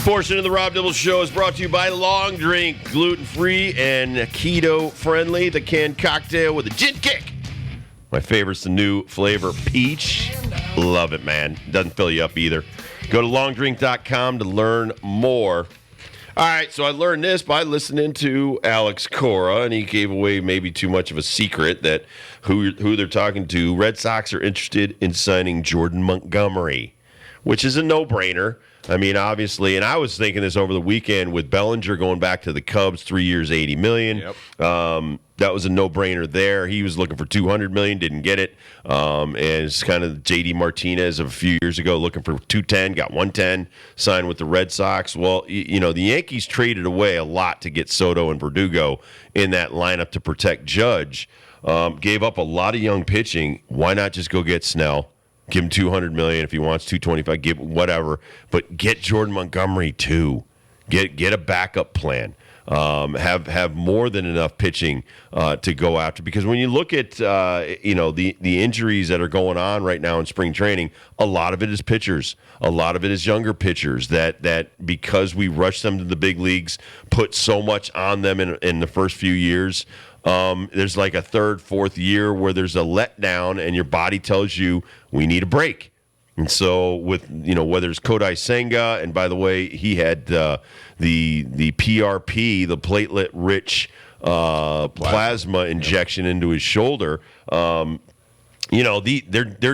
This portion of the Rob Dibble Show is brought to you by Long Drink, gluten-free and keto-friendly. The canned cocktail with a gin kick. My favorite's the new flavor, peach. Love it, man. Doesn't fill you up either. Go to longdrink.com to learn more. All right, so I learned this by listening to Alex Cora, and he gave away maybe too much of a secret that who they're talking to. Red Sox are interested in signing Jordan Montgomery, which is a no-brainer. I mean, obviously, and I was thinking this over the weekend with Bellinger going back to the Cubs, 3 years, $80 million. Yep. That was a no-brainer there. He was looking for $200 million, didn't get it. And it's kind of J.D. Martinez of a few years ago, looking for $210, got $110, signed with the Red Sox. Well, you know, the Yankees traded away a lot to get Soto and Verdugo in that lineup to protect Judge. Gave up a lot of young pitching. Why not just go get Snell? Give him $200 million if he wants $225. Give whatever, but get Jordan Montgomery too. Get a backup plan. Have more than enough pitching to go after, because when you look at the injuries that are going on right now in spring training, a lot of it is pitchers. A lot of it is younger pitchers that because we rush them to the big leagues, put so much on them in the first few years. There's like a third, fourth year where there's a letdown, and your body tells you we need a break. And so with, whether it's Kodai Senga, and by the way, he had the PRP, the platelet-rich plasma injection into his shoulder. They're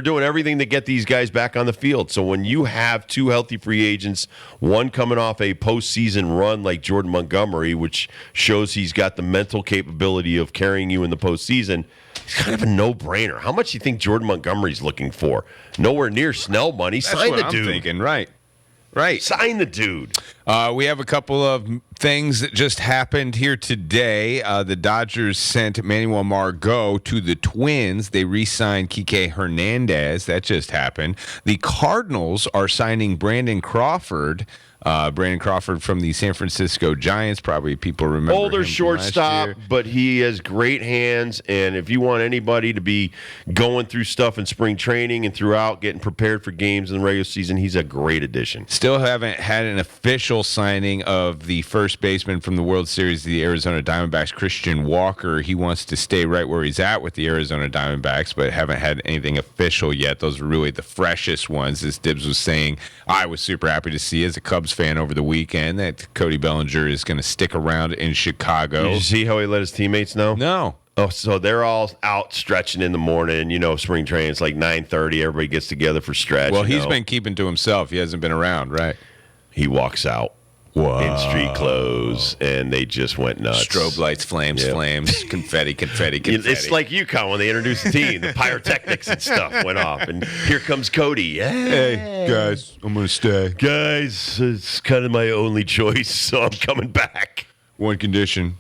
doing everything to get these guys back on the field. So when you have two healthy free agents, one coming off a postseason run like Jordan Montgomery, which shows he's got the mental capability of carrying you in the postseason, it's kind of a no-brainer. How much do you think Jordan Montgomery's looking for? Nowhere near Snell money. Sign the dude. I'm thinking, right. Sign the dude. We have a couple of things that just happened here today. The Dodgers sent Manuel Margot to the Twins. They re-signed Kike Hernandez. That just happened. The Cardinals are signing Brandon Crawford. Brandon Crawford from the San Francisco Giants. Probably people remember older him shortstop, but he has great hands. And if you want anybody to be going through stuff in spring training and throughout, getting prepared for games in the regular season, he's a great addition. Still haven't had an official signing of the first baseman from the World Series of the Arizona Diamondbacks, Christian Walker. He wants to stay right where he's at with the Arizona Diamondbacks, but haven't had anything official yet. Those are really the freshest ones, as Dibbs was saying. I was super happy to see as a Cubs fan over the weekend that Cody Bellinger is going to stick around in Chicago. Did you see how he let his teammates know? No. Oh, so they're all out stretching in the morning. Spring training, it's like 9:30. Everybody gets together for stretch. Well, he's been keeping to himself. He hasn't been around, right? He walks out in street clothes, and they just went nuts. Strobe lights, flames, confetti. It's like UConn when they introduced the team. The pyrotechnics and stuff went off, and here comes Cody. Hey, guys, I'm going to stay. Guys, it's kind of my only choice, so I'm coming back. One condition.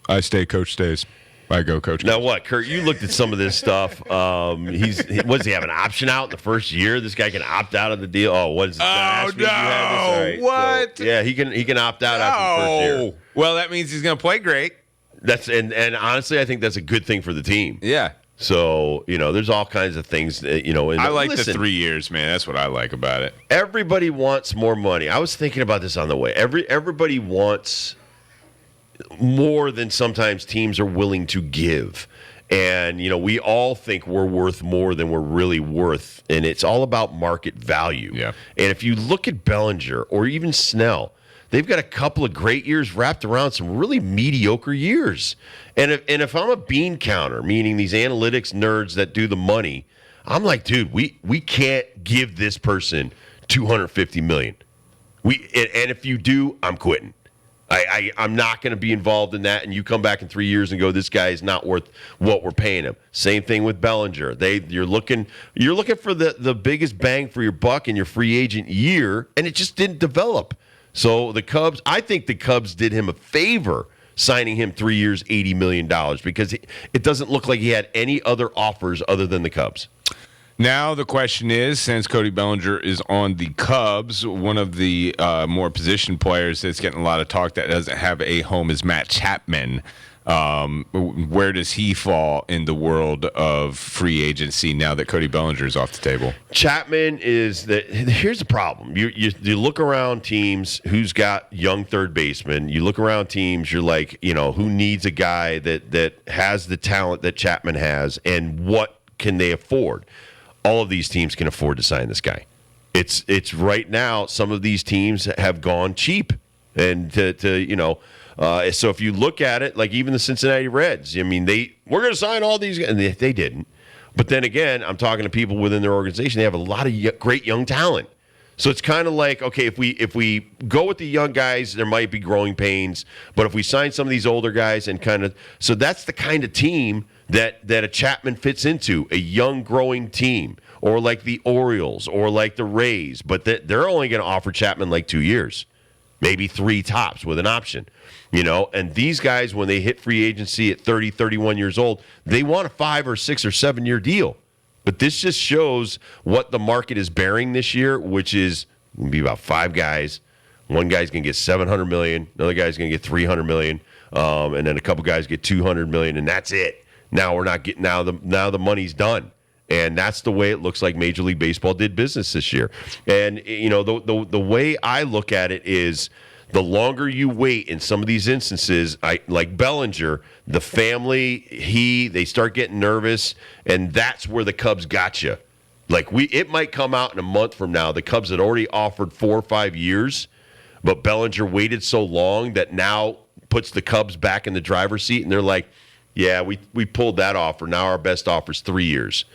I stay, coach stays. I go, coach. Now what, Kurt? You looked at some of this stuff. Does he have an option out in the first year? This guy can opt out of the deal. Oh, what is it? Oh no! Right. What? So, yeah, he can opt out after the first year. Well, that means he's going to play great. And honestly, I think that's a good thing for the team. Yeah. So there's all kinds of things. I like the 3 years, man. That's what I like about it. Everybody wants more money. I was thinking about this on the way. Everybody wants more than sometimes teams are willing to give. And, we all think we're worth more than we're really worth. And it's all about market value. Yeah. And if you look at Bellinger or even Snell, they've got a couple of great years wrapped around some really mediocre years. And if I'm a bean counter, meaning these analytics nerds that do the money, I'm like, dude, we can't give this person $250 million. And if you do, I'm quitting. I'm not going to be involved in that, and you come back in 3 years and go, this guy is not worth what we're paying him. Same thing with Bellinger. You're looking for the biggest bang for your buck in your free agent year, and it just didn't develop. So I think the Cubs did him a favor signing him 3 years, $80 million, because it doesn't look like he had any other offers other than the Cubs. Now the question is, since Cody Bellinger is on the Cubs, one of the more position players that's getting a lot of talk that doesn't have a home is Matt Chapman. Where does he fall in the world of free agency now that Cody Bellinger is off the table? Chapman is that. Here's the problem. You look around teams who's got young third baseman. You look around teams. You're like, who needs a guy that has the talent that Chapman has, and what can they afford? All of these teams can afford to sign this guy. It's right now. Some of these teams have gone cheap, and so if you look at it, like even the Cincinnati Reds, I mean, we're going to sign all these guys, and they didn't. But then again, I'm talking to people within their organization. They have a lot of great young talent. So it's kind of like, okay, if we go with the young guys, there might be growing pains. But if we sign some of these older guys so that's the kind of team that a Chapman fits into, a young growing team, or like the Orioles or like the Rays. But they're only going to offer Chapman like 2 years, maybe 3 tops with an option. And these guys, when they hit free agency at 30, 31 years old, they want a 5 or 6 or 7 year deal. But this just shows what the market is bearing this year, which is going to be about 5 guys. One guy's going to get $700 million. Another guy's going to get $300 million. And then a couple guys get $200 million, and that's it. Now we're not getting now the money's done. And that's the way it looks like Major League Baseball did business this year. And the way I look at it is, the longer you wait in some of these instances, like Bellinger, the family, they start getting nervous, and that's where the Cubs got you. Like it might come out in a month from now. The Cubs had already offered 4 or 5 years, but Bellinger waited so long that now puts the Cubs back in the driver's seat, and they're like, yeah, we pulled that offer. Now our best offer is 3 years,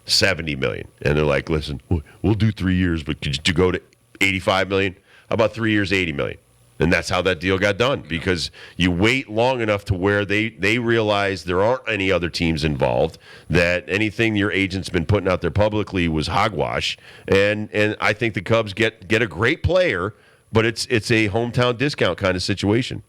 $70 million. And they're like, listen, we'll do 3 years, but could you go to $85 million? How about 3 years, $80 million? And that's how that deal got done, because you wait long enough to where they realize there aren't any other teams involved, that anything your agent's been putting out there publicly was hogwash. And I think the Cubs get a great player, but it's a hometown discount kind of situation.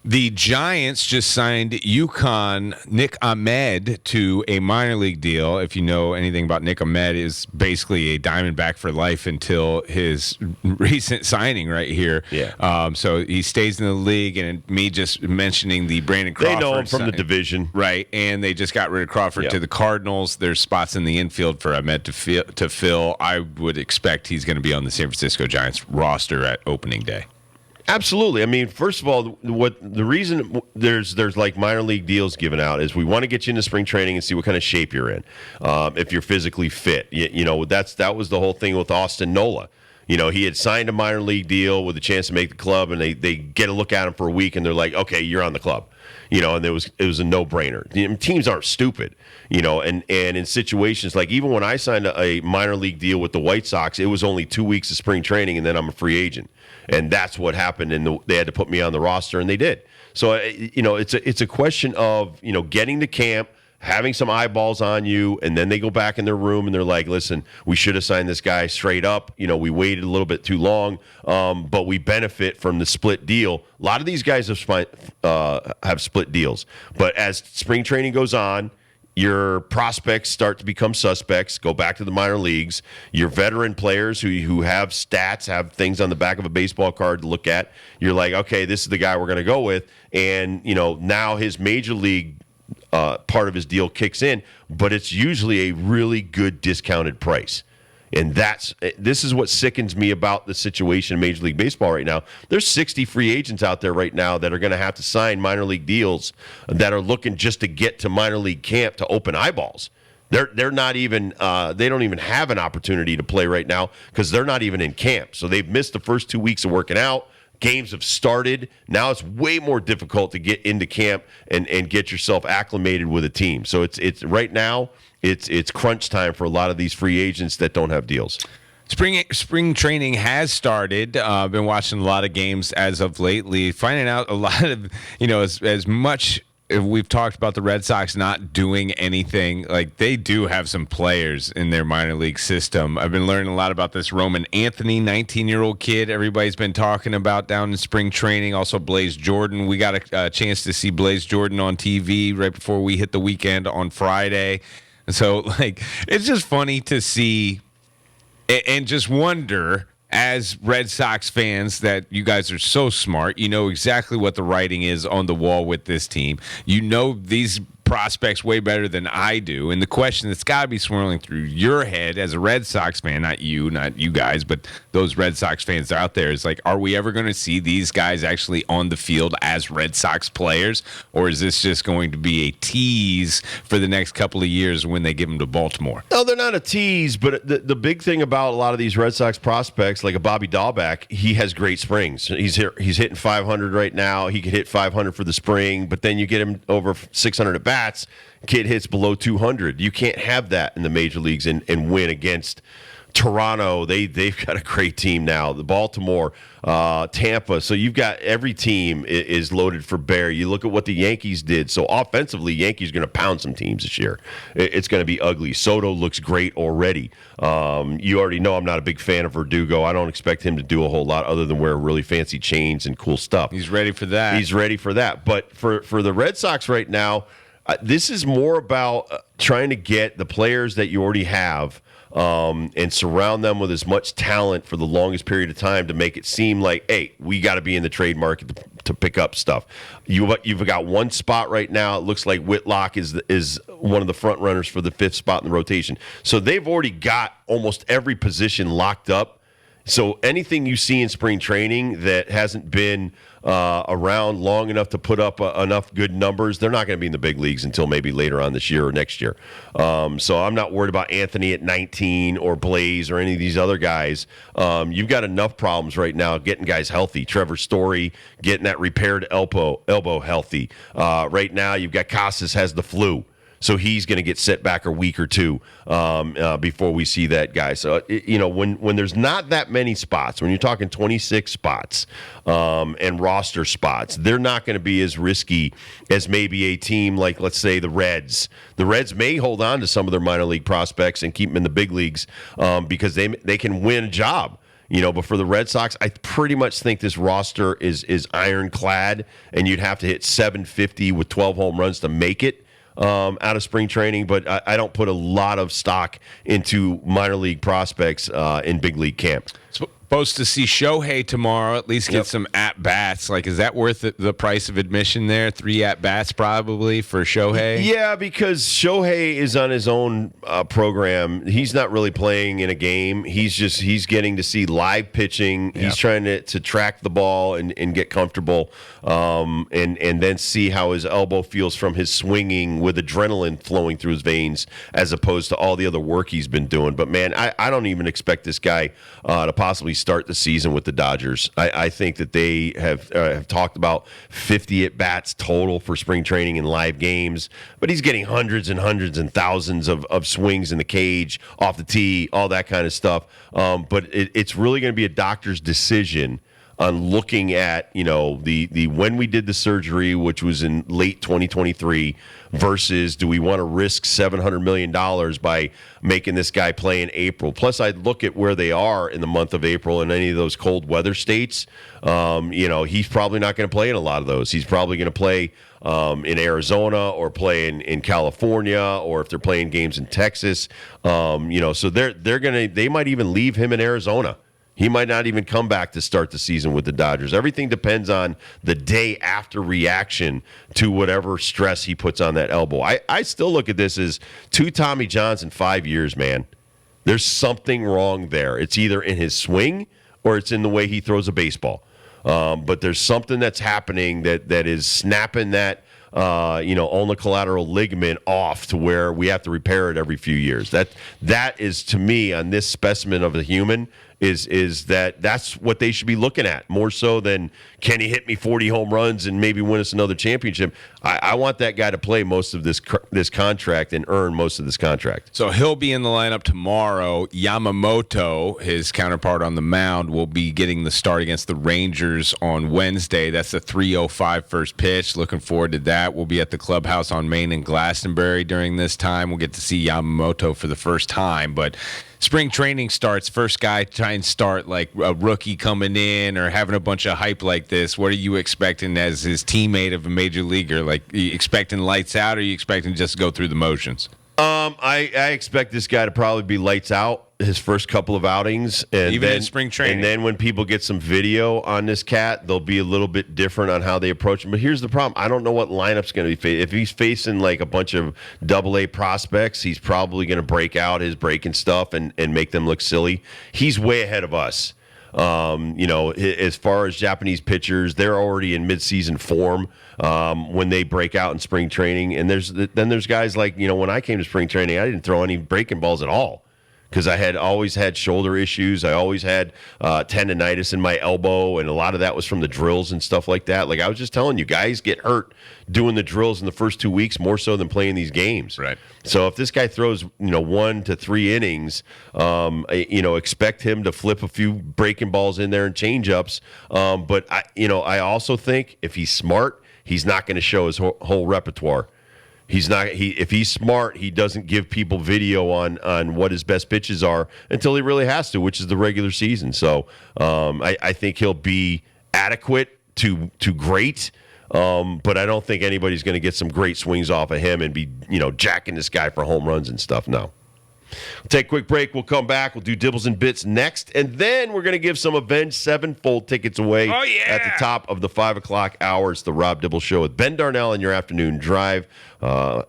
The Giants just signed UConn Nick Ahmed to a minor league deal. If you know anything about Nick Ahmed, is basically a Diamondback for life until his recent signing right here. Yeah. So he stays in the league, and me just mentioning the Brandon Crawford. They know him from the division. Right, and they just got rid of Crawford to the Cardinals. There's spots in the infield for Ahmed to fill. I would expect he's going to be on the San Francisco Giants roster at opening day. Absolutely. I mean, first of all, what the reason there's like minor league deals given out is we want to get you into spring training and see what kind of shape you're in, if you're physically fit. That was the whole thing with Austin Nola. He had signed a minor league deal with a chance to make the club, and they get a look at him for a week, and they're like, okay, you're on the club. And it was a no-brainer. Teams aren't stupid, and in situations like even when I signed a minor league deal with the White Sox, it was only 2 weeks of spring training, and then I'm a free agent. And that's what happened, and they had to put me on the roster, and they did. So, it's a question of, getting to camp, having some eyeballs on you, and then they go back in their room, and they're like, listen, we should have signed this guy straight up. We waited a little bit too long, but we benefit from the split deal. A lot of these guys have split deals. But as spring training goes on, your prospects start to become suspects, go back to the minor leagues. Your veteran players who have stats, have things on the back of a baseball card to look at. You're like, okay, this is the guy we're going to go with. And, now his major league part of his deal kicks in, but it's usually a really good discounted price. And this is what sickens me about the situation in Major League Baseball right now. There's 60 free agents out there right now that are going to have to sign minor league deals that are looking just to get to minor league camp to open eyeballs. They're not even they don't even have an opportunity to play right now because they're not even in camp. So they've missed the first 2 weeks of working out. Games have started. Now it's way more difficult to get into camp and get yourself acclimated with a team. So it's right now. It's crunch time for a lot of these free agents that don't have deals. Spring training has started. I've been watching a lot of games as of lately, finding out a lot of, as much we've talked about the Red Sox not doing anything, like they do have some players in their minor league system. I've been learning a lot about this Roman Anthony, 19-year-old kid everybody's been talking about down in spring training. Also Blaze Jordan. We got a chance to see Blaze Jordan on TV right before we hit the weekend on Friday. So, it's just funny to see and just wonder as Red Sox fans that you guys are so smart. You know exactly what the writing is on the wall with this team. You know these prospects way better than I do. And the question that's got to be swirling through your head as a Red Sox fan, not you guys, but those Red Sox fans out there is like, are we ever going to see these guys actually on the field as Red Sox players? Or is this just going to be a tease for the next couple of years when they give them to Baltimore? No, they're not a tease, but the big thing about a lot of these Red Sox prospects, like a Bobby Dahlbeck, he has great springs. He's hitting 500 right now. He could hit 500 for the spring, but then you get him over 600 at bats. Kid hits below 200. You can't have that in the major leagues and win against Toronto. They've got a great team now. The Baltimore, Tampa. So you've got every team is loaded for bear. You look at what the Yankees did. So offensively, Yankees are going to pound some teams this year. It's going to be ugly. Soto looks great already. You already know I'm not a big fan of Verdugo. I don't expect him to do a whole lot other than wear really fancy chains and cool stuff. He's ready for that. But for the Red Sox right now, this is more about trying to get the players that you already have and surround them with as much talent for the longest period of time to make it seem like, hey, we got to be in the trade market to pick up stuff. You've got one spot right now. It looks like Whitlock is one of the front runners for the 5th spot in the rotation. So they've already got almost every position locked up. So anything you see in spring training that hasn't been around long enough to put up enough good numbers, they're not going to be in the big leagues until maybe later on this year or next year. So I'm not worried about Anthony at 19 or Blaze or any of these other guys. You've got enough problems right now getting guys healthy. Trevor Story getting that repaired elbow healthy. Right now you've got Casas has the flu. So he's going to get set back a week or two before we see that guy. So, when there's not that many spots, when you're talking 26 spots and roster spots, they're not going to be as risky as maybe a team like, let's say, the Reds. The Reds may hold on to some of their minor league prospects and keep them in the big leagues because they can win a job. But for the Red Sox, I pretty much think this roster is ironclad, and you'd have to hit 750 with 12 home runs to make it out of spring training, but I don't put a lot of stock into minor league prospects in big league camp. Supposed to see Shohei tomorrow, at least get some at-bats. Like, is that worth the price of admission there? 3 at-bats probably for Shohei? Yeah, because Shohei is on his own program. He's not really playing in a game. He's getting to see live pitching. He's trying to track the ball and get comfortable and then see how his elbow feels from his swinging with adrenaline flowing through his veins as opposed to all the other work he's been doing. But, man, I don't even expect this guy to possibly start the season with the Dodgers. I think that they have talked about 50 at-bats total for spring training in live games, but he's getting hundreds and hundreds and thousands of swings in the cage, off the tee, all that kind of stuff. But it's really going to be a doctor's decision on looking at, the when we did the surgery, which was in late 2023, versus do we want to risk $700 million by making this guy play in April? Plus, I'd look at where they are in the month of April in any of those cold weather states. He's probably not going to play in a lot of those. He's probably going to play in Arizona or play in California, or if they're playing games in Texas. So they might even leave him in Arizona. He might not even come back to start the season with the Dodgers. Everything depends on the day after reaction to whatever stress he puts on that elbow. I still look at this as 2 Tommy Johns in 5 years, man. There's something wrong there. It's either in his swing or it's in the way he throws a baseball. But there's something that's happening that is snapping that ulnar collateral ligament off to where we have to repair it every few years. That is, to me, on this specimen of a human, is that's what they should be looking at more so than can he hit me 40 home runs and maybe win us another championship. I want that guy to play most of this contract and earn most of this contract. So he'll be in the lineup tomorrow. Yamamoto, his counterpart on the mound, will be getting the start against the Rangers on Wednesday. That's a 3:05 first pitch. Looking forward to that. We'll be at the clubhouse on Main and Glastonbury during this time. We'll get to see Yamamoto for the first time, but spring training starts, first guy try and start like a rookie coming in or having a bunch of hype like this. What are you expecting as his teammate of a major leaguer? Like, are you expecting lights out, or are you expecting just to go through the motions? I expect this guy to probably be lights out his first couple of outings, and Even then, in spring training. And then when people get some video on this cat, they'll be a little bit different on how they approach him. But here's the problem: I don't know what lineup's going to be facing. If he's facing like a bunch of AA prospects, he's probably going to break out his breaking stuff and make them look silly. He's way ahead of us. As far as Japanese pitchers, they're already in midseason form when they break out in spring training. And there's guys like, when I came to spring training, I didn't throw any breaking balls at all because I had always had shoulder issues. I always had tendonitis in my elbow, and a lot of that was from the drills and stuff like that. Like I was just telling you, guys get hurt doing the drills in the first 2 weeks more so than playing these games. Right. So if this guy throws, 1 to 3 innings, expect him to flip a few breaking balls in there and change ups. But I also think if he's smart, he's not going to show his whole repertoire. He's not. If he's smart, he doesn't give people video on what his best pitches are until he really has to, which is the regular season. So I think he'll be adequate to great. But I don't think anybody's going to get some great swings off of him and be, jacking this guy for home runs and stuff. No. We'll take a quick break. We'll come back. We'll do Dibbles and Bits next. And then we're going to give some Avenged Sevenfold tickets away at the top of the 5 o'clock hour. It's the Rob Dibble Show with Ben Darnell in your afternoon drive.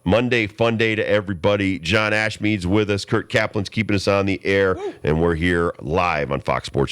Monday, fun day to everybody. John Ashmead's with us. Kurt Kaplan's keeping us on the air. Woo. And we're here live on Fox Sports